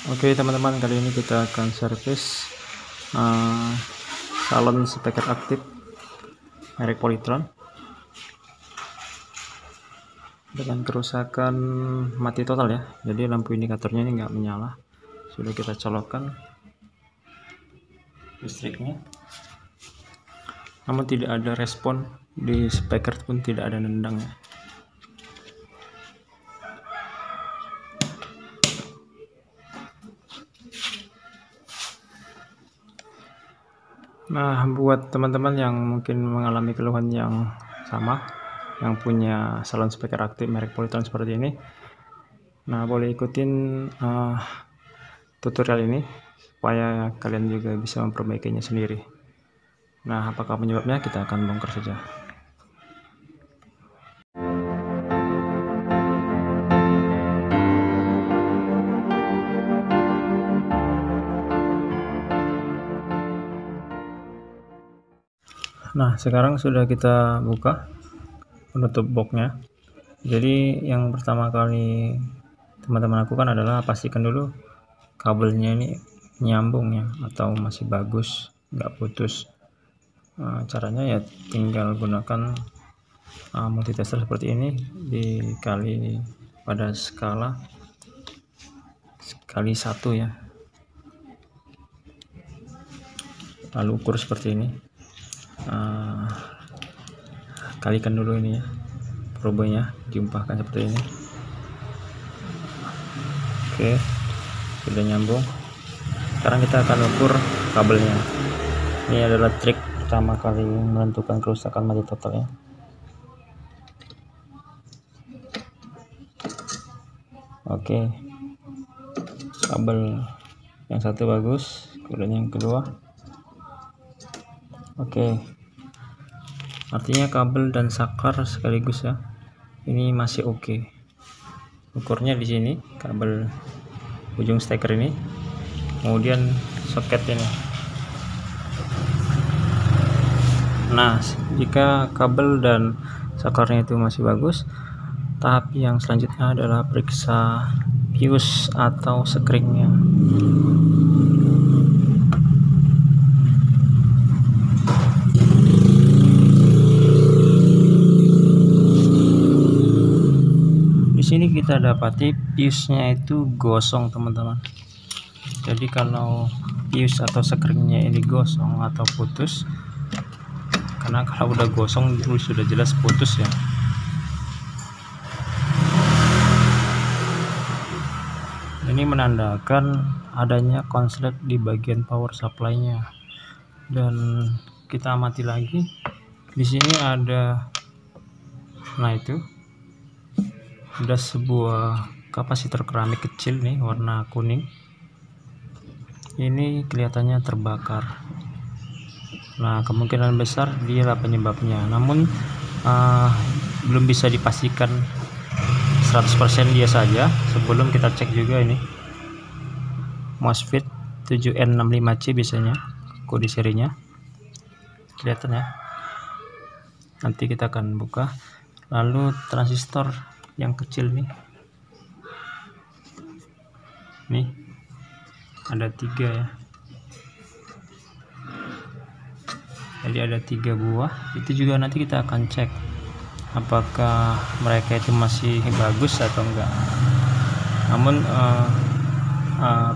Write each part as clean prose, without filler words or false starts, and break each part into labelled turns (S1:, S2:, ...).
S1: Oke teman-teman, kali ini kita akan servis salon speaker aktif merek Polytron dengan kerusakan mati total ya. Jadi lampu indikatornya ini nggak menyala. Sudah kita colokkan listriknya, namun tidak ada respon, di speaker pun tidak ada nendang ya. Nah, buat teman-teman yang mungkin mengalami keluhan yang sama, yang punya salon speaker aktif merek Polytron seperti ini, nah boleh ikutin tutorial ini supaya kalian juga bisa memperbaikinya sendiri. Nah, apakah penyebabnya? Kita akan bongkar saja. Nah, sekarang sudah kita buka penutup boxnya. Jadi yang pertama kali teman-teman lakukan adalah pastikan dulu kabelnya ini nyambung ya, atau masih bagus, nggak putus. Caranya ya tinggal gunakan multitester seperti ini, dikali pada skala kali 1 ya, lalu ukur seperti ini. Kalikan dulu ini ya, probenya diumpahkan seperti ini. Oke, sudah nyambung. Sekarang kita akan ukur kabelnya. Ini adalah trik pertama kali menentukan kerusakan mati total ya. Oke, kabel yang satu bagus, kemudian yang kedua oke, artinya kabel dan saklar sekaligus ya, ini masih oke. Ukurnya di sini kabel ujung steker ini, kemudian soket ini. Nah, jika kabel dan saklarnya itu masih bagus, tahap yang selanjutnya adalah periksa fuse atau sekringnya. Di sini kita dapati fuse-nya itu gosong teman-teman. Jadi kalau fuse atau sekringnya ini gosong atau putus, karena kalau udah gosong itu sudah jelas putus ya. Ini menandakan adanya konslet di bagian power supply-nya. Dan kita amati lagi, di sini ada, nah itu ada sebuah kapasitor keramik kecil nih warna kuning. Ini kelihatannya terbakar. Nah, kemungkinan besar dialah penyebabnya, namun belum bisa dipastikan 100% dia saja. Sebelum kita cek juga ini MOSFET 7N65C biasanya kode serinya, kelihatan ya. Nanti kita akan buka. Lalu transistor yang kecil nih ada 3 ya, jadi ada 3 buah. Itu juga nanti kita akan cek apakah mereka itu masih bagus atau enggak. Namun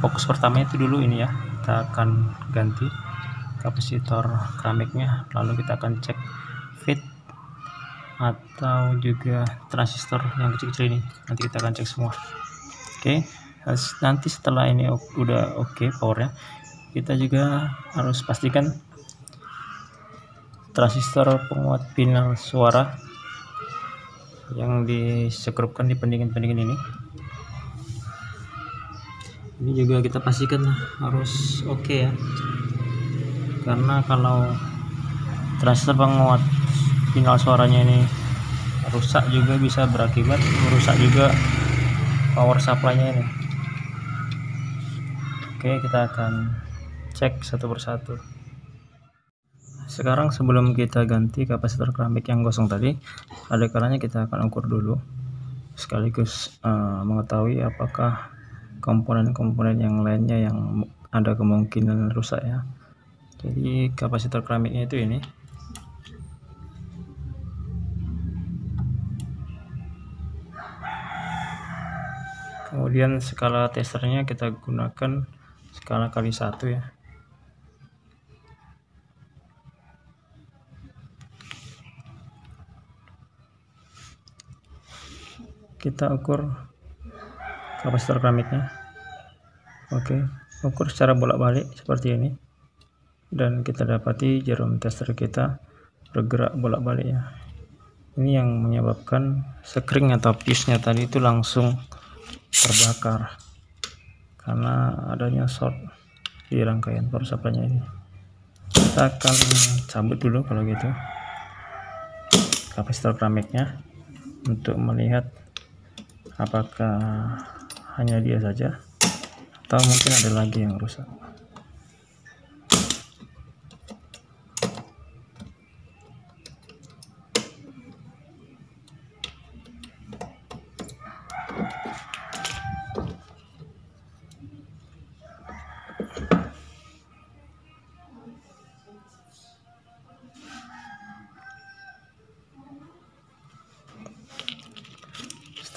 S1: fokus pertama itu dulu ini ya, kita akan ganti kapasitor keramiknya, lalu kita akan cek fit atau juga transistor yang kecil-kecil ini, nanti kita akan cek semua. Oke, nanti setelah ini udah oke powernya, kita juga harus pastikan transistor penguat final suara yang disekrupkan di pendingin-pendingin ini juga kita pastikan harus oke ya, karena kalau transistor penguat final suaranya ini rusak juga bisa berakibat merusak juga power supply-nya ini. Oke, kita akan cek satu persatu. Sekarang sebelum kita ganti kapasitor keramik yang gosong tadi, ada kalanya kita akan ukur dulu sekaligus mengetahui apakah komponen-komponen yang lainnya yang ada kemungkinan rusak ya. Jadi kapasitor keramiknya itu ini. Kemudian skala testernya kita gunakan skala kali 1 ya. Kita ukur kapasitor keramiknya. Oke, ukur secara bolak-balik seperti ini, dan kita dapati jarum tester kita bergerak bolak-balik ya. Ini yang menyebabkan sekring atau fuse-nya tadi itu langsung terbakar karena adanya short di rangkaian power supply-nya ini. Kita akan cabut dulu kalau gitu kapasitor keramiknya untuk melihat apakah hanya dia saja atau mungkin ada lagi yang rusak.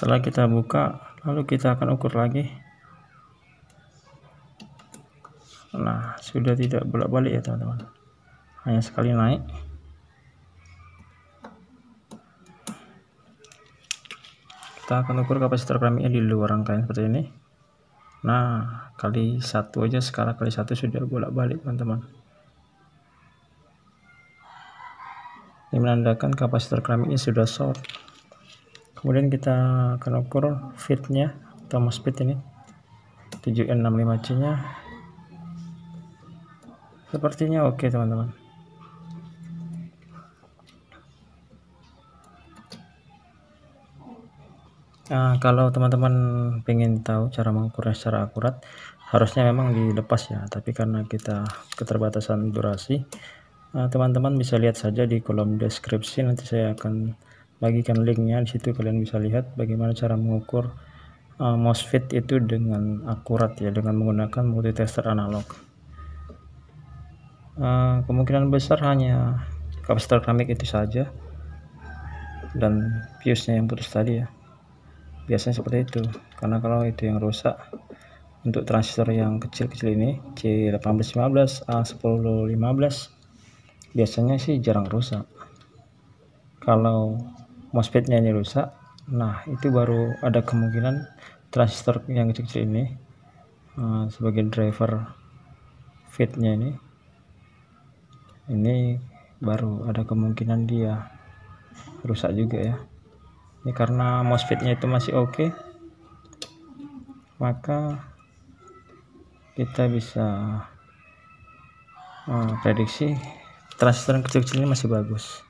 S1: Setelah kita buka, lalu kita akan ukur lagi. Nah, sudah tidak bolak-balik ya teman-teman, hanya sekali naik. Kita akan ukur kapasitor keramiknya di luar rangkaian seperti ini. Nah, kali 1 aja, skala kali 1 sudah bolak-balik teman-teman. Ini menandakan kapasitor keramiknya sudah short. Kemudian kita akan ukur fitnya atau MOSFET ini 7N65C nya. Sepertinya oke teman-teman. Nah, kalau teman-teman pengen tahu cara mengukurnya secara akurat, harusnya memang dilepas ya, tapi karena kita keterbatasan durasi, teman-teman bisa lihat saja di kolom deskripsi, nanti saya akan bagikan linknya. Di situ kalian bisa lihat bagaimana cara mengukur MOSFET itu dengan akurat ya, dengan menggunakan multitester analog. Kemungkinan besar hanya kapasitor keramik itu saja dan fuse-nya yang putus tadi ya. Biasanya seperti itu, karena kalau itu yang rusak, untuk transistor yang kecil-kecil ini C1815, A1015 biasanya sih jarang rusak. Kalau MOSFET-nya ini rusak, nah itu baru ada kemungkinan transistor yang kecil-kecil ini sebagai driver fitnya ini baru ada kemungkinan dia rusak juga ya. Ini karena MOSFET-nya itu masih oke, maka kita bisa prediksi transistor yang kecil-kecil ini masih bagus.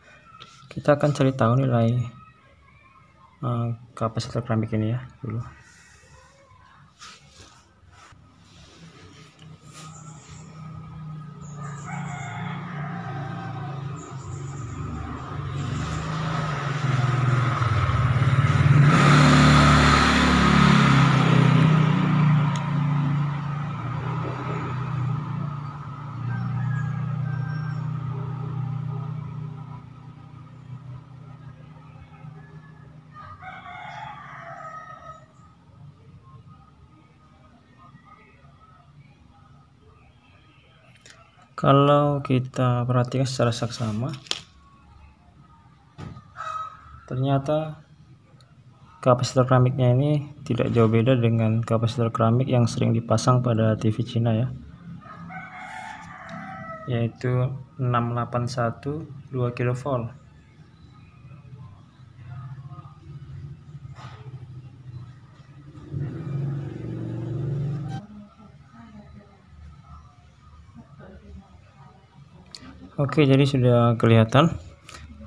S1: Kita akan cari tahu nilai kapasitor keramik ini ya dulu. Kalau kita perhatikan secara saksama, ternyata kapasitor keramiknya ini tidak jauh beda dengan kapasitor keramik yang sering dipasang pada TV Cina ya, yaitu 681 2 kV. Oke, jadi sudah kelihatan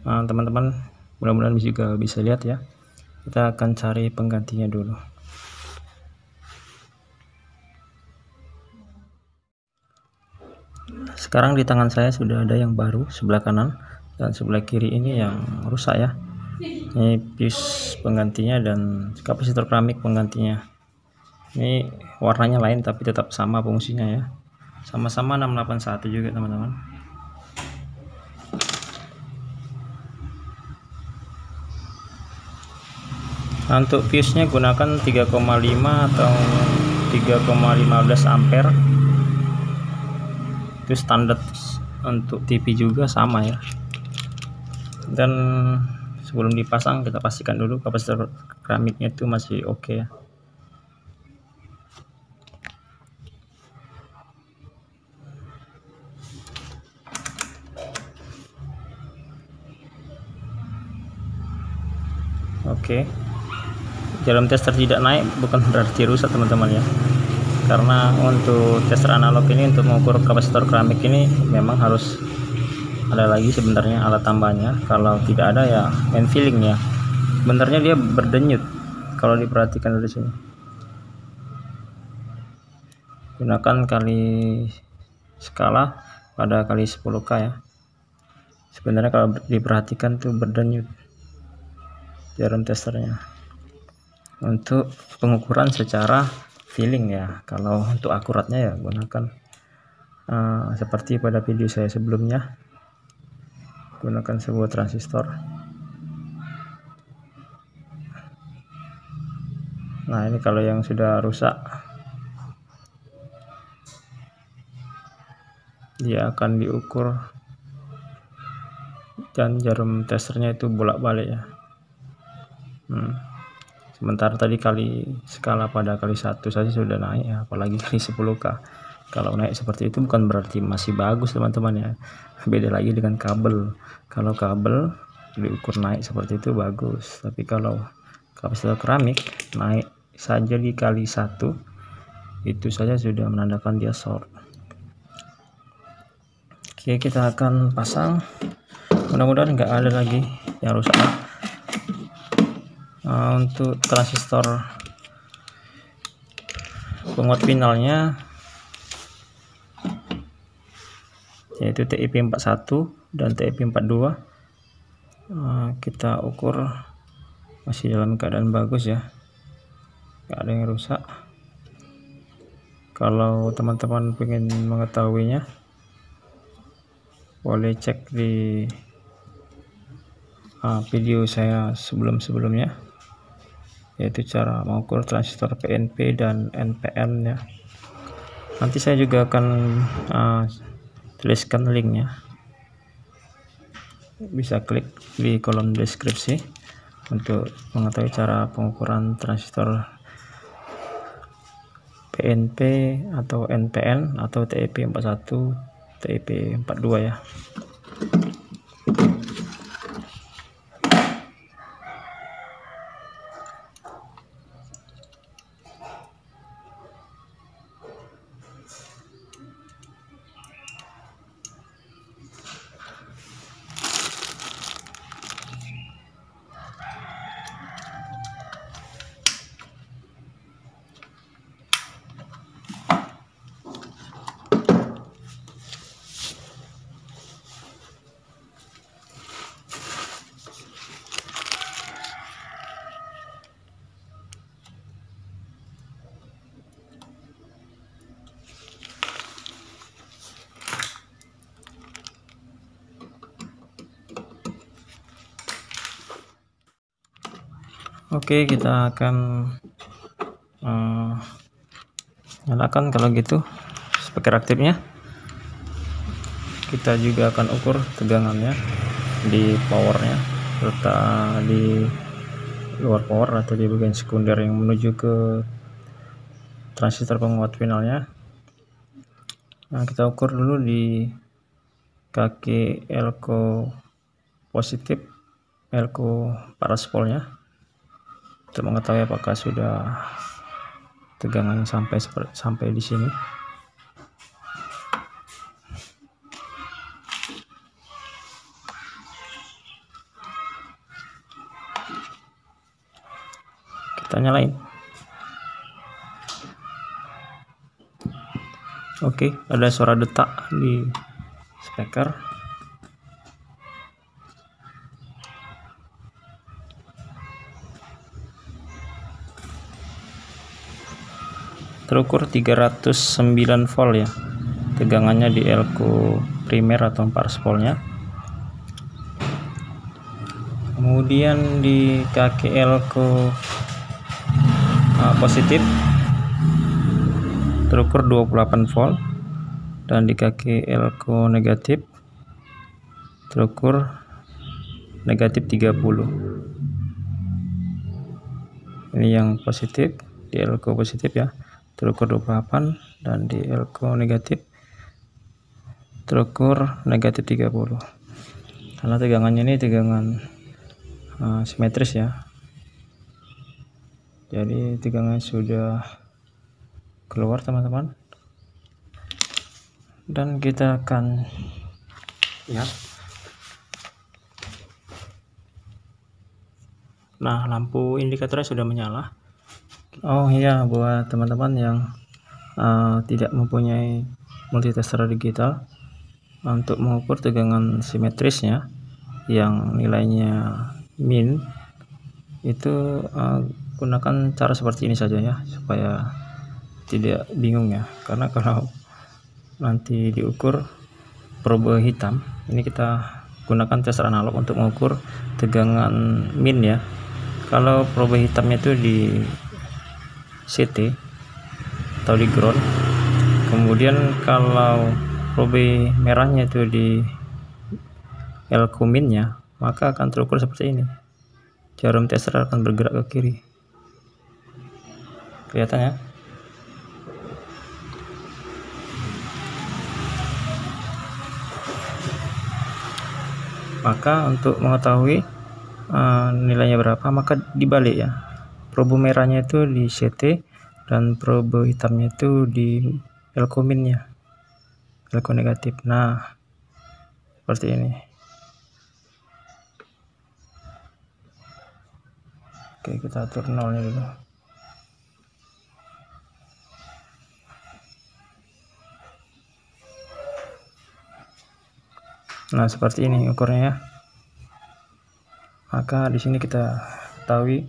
S1: teman-teman, mudah-mudahan juga bisa lihat ya. Kita akan cari penggantinya dulu. Sekarang di tangan saya sudah ada yang baru sebelah kanan, dan sebelah kiri ini yang rusak ya. Ini fuse penggantinya dan kapasitor keramik penggantinya. Ini warnanya lain tapi tetap sama fungsinya ya, sama-sama 681 juga teman-teman. Nah, untuk fuse nya gunakan 3,5 atau 3,15 ampere, itu standar untuk TV juga sama ya. Dan sebelum dipasang kita pastikan dulu kapasitor keramiknya itu masih oke ya. Oke, jarum tester tidak naik bukan berarti rusak teman-teman ya, karena untuk tester analog ini untuk mengukur kapasitor keramik ini memang harus ada lagi sebenarnya alat tambahnya. Kalau tidak ada ya main feeling ya, sebenarnya dia berdenyut kalau diperhatikan dari sini. Gunakan kali skala pada kali 10K ya, sebenarnya kalau diperhatikan tuh berdenyut jarum testernya. Untuk pengukuran secara feeling ya, kalau untuk akuratnya ya gunakan seperti pada video saya sebelumnya, gunakan sebuah transistor. Nah ini kalau yang sudah rusak, dia akan diukur dan jarum testernya itu bolak-balik ya. Sementara tadi kali skala pada kali 1 saja sudah naik ya, apalagi kali 10K. Kalau naik seperti itu bukan berarti masih bagus teman-teman ya, beda lagi dengan kabel. Kalau kabel diukur naik seperti itu bagus, tapi kalau kapasitor keramik naik saja di kali 1 itu saja sudah menandakan dia short. Oke, kita akan pasang, mudah-mudahan nggak ada lagi yang rusak. Untuk transistor penguat finalnya yaitu TIP41 dan TIP42, kita ukur masih dalam keadaan bagus ya, nggak ada yang rusak. Kalau teman-teman pengen mengetahuinya boleh cek di video saya sebelumnya, yaitu cara mengukur transistor PNP dan NPN ya. Nanti saya juga akan tuliskan linknya, bisa klik di kolom deskripsi untuk mengetahui cara pengukuran transistor PNP atau NPN atau TIP41 TIP42 ya. Oke, kita akan nyalakan kalau gitu speaker aktifnya. Kita juga akan ukur tegangannya di powernya serta di luar power atau di bagian sekunder yang menuju ke transistor penguat finalnya. Nah, kita ukur dulu di kaki elko positif, elko paraspolnya, untuk mengetahui apakah sudah tegangan sampai di sini. Kita nyalain. Oke, ada suara detak di speaker. terukur 309 volt ya, tegangannya di elko primer atau 4 voltnya. Kemudian di kaki elko positif terukur 28 volt, dan di kaki elko negatif terukur negatif 30. Ini yang positif, di elko positif ya, terukur 28, dan di elko negatif terukur negatif 30. Karena tegangannya ini tegangan simetris ya, jadi tegangan sudah keluar teman-teman, dan kita akan lihat. Nah, lampu indikatornya sudah menyala. Oh iya, buat teman-teman yang tidak mempunyai multitester digital, untuk mengukur tegangan simetrisnya yang nilainya min, itu gunakan cara seperti ini saja ya, supaya tidak bingung ya. Karena kalau nanti diukur probe hitam, ini kita gunakan tester analog untuk mengukur tegangan min ya. Kalau probe hitamnya itu di CT atau di ground, kemudian kalau probe merahnya itu di elko minnya, maka akan terukur seperti ini. Jarum tester akan bergerak ke kiri, kelihatan ya. Maka untuk mengetahui nilainya berapa, maka dibalik ya, probe merahnya itu di CT dan probe hitamnya itu di elko minnya, elko negatif. Nah, seperti ini. Oke, kita atur nolnya dulu. Nah, seperti ini ukurnya ya. Maka di sini kita ketahui,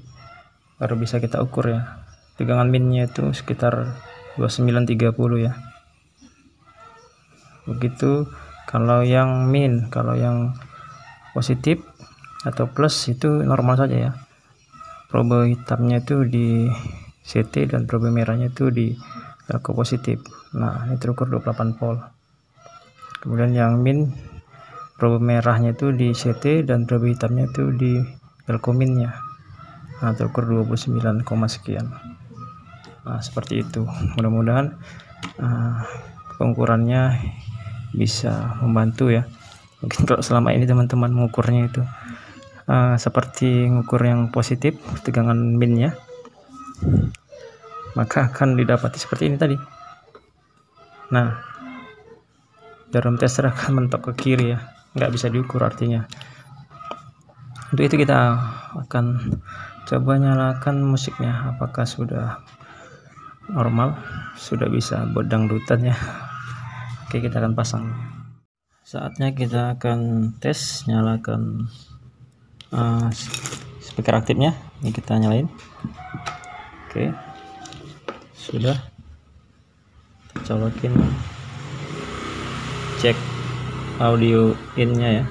S1: baru bisa kita ukur ya. Tegangan minnya itu sekitar 2930 ya. Begitu kalau yang min. Kalau yang positif atau plus itu normal saja ya. Probe hitamnya itu di CT dan probe merahnya itu di elko positif. Nah, ini terukur 28 volt. Kemudian yang min, probe merahnya itu di CT dan probe hitamnya itu di elko minnya. Nah, terukur 29, sekian. Nah, seperti itu. Mudah-mudahan pengukurannya bisa membantu ya. Mungkin kalau selama ini teman-teman mengukurnya itu seperti mengukur yang positif, tegangan minnya, maka akan didapati seperti ini tadi. Nah, jarum tester akan mentok ke kiri ya, nggak bisa diukur artinya. Untuk itu kita akan coba nyalakan musiknya, apakah sudah normal, sudah bisa buat dangdutan ya. Oke, kita akan pasang. Saatnya kita akan tes, nyalakan speaker aktifnya. Ini kita nyalain. Oke, sudah. Kita colokin, cek audio innya ya.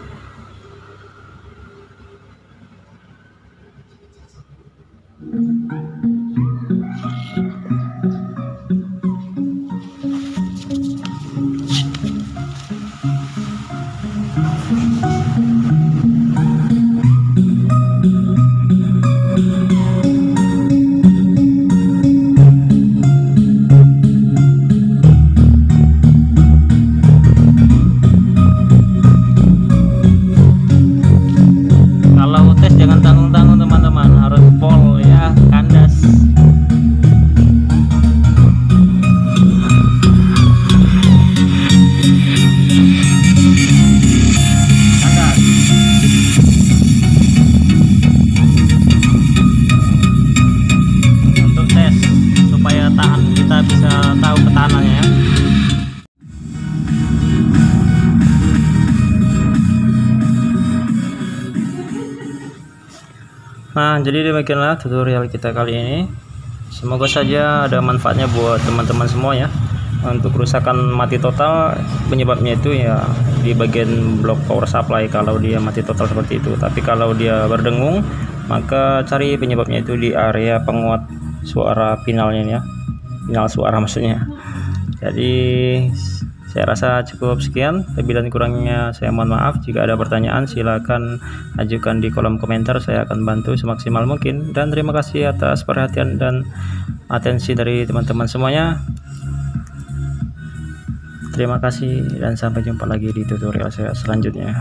S1: Nah, jadi demikianlah tutorial kita kali ini. Semoga saja ada manfaatnya buat teman-teman semua ya. Untuk kerusakan mati total, penyebabnya itu ya di bagian blok power supply kalau dia mati total seperti itu. Tapi kalau dia berdengung, maka cari penyebabnya itu di area penguat suara finalnya ya, final suara maksudnya. Jadi saya rasa cukup sekian, lebih dan kurangnya saya mohon maaf. Jika ada pertanyaan silakan ajukan di kolom komentar, saya akan bantu semaksimal mungkin. Dan terima kasih atas perhatian dan atensi dari teman-teman semuanya. Terima kasih dan sampai jumpa lagi di tutorial saya selanjutnya.